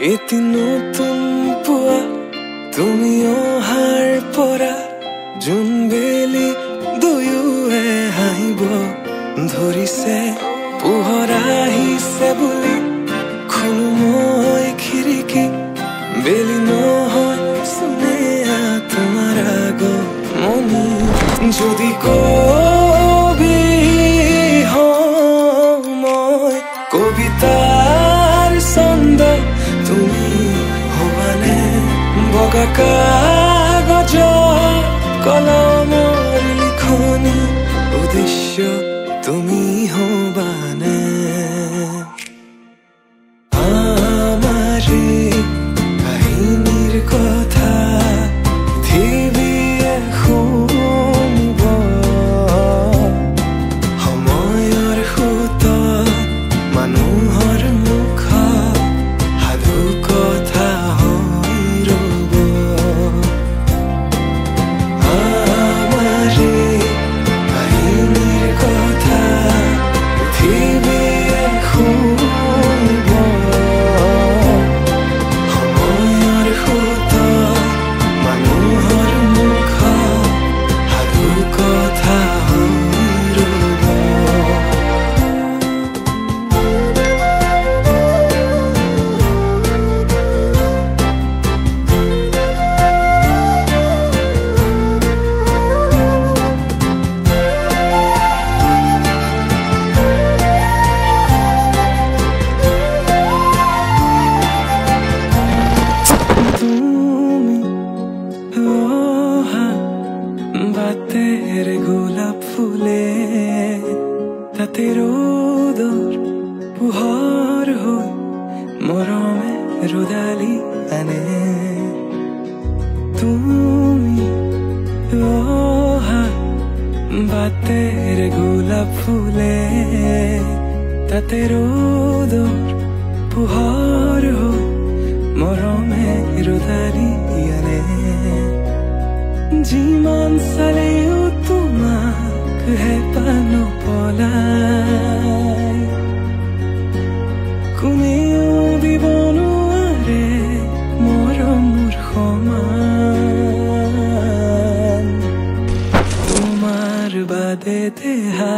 এটি নতুন পুৱা তুমি অহাৰ পৰা জোন বেলি দুয়োৱে হাঁহিব ধৰিছে পোহৰ আহিছে বুলি খোলো মই খিৰিকী বেলি নহয় চুনেয়া তোমাৰ আগমনি যদি কবি মই কবিতাৰ ছন্দ তুমি হবানে বগা কাগজ কলমৰ লিখনি উদ্দেশ্য তুমি হবানে আমাৰে কাহিনীৰ কথা পৃথিৱীয়ে শুনিব সময়ৰ সুত মানুহৰ মুখ সাধু কথা হৈ ৰব আমাৰে কাহিনীৰ কথা পৃথিৱীয়ে শুনিব সময়ৰ সুত মানুহৰ মুখ সাধু কথা হৈ ৰব তুমি অহা বাটেৰে গোলাপ ফুলে তাতে ৰ'দৰ পোহৰ হৈ মৰমে ৰ'দালি আনে তুমি অহা বাটেৰে গোলাপ ফুলে তাতে ৰ'দৰ পোহৰ হৈ মৰমে ৰ'দালি আনে যিমান চালেও তোমাক হেঁপাহ নপলাই কোনেও দিব নোৱাৰে মৰমৰ সমান তোমাৰ বাদে দেহা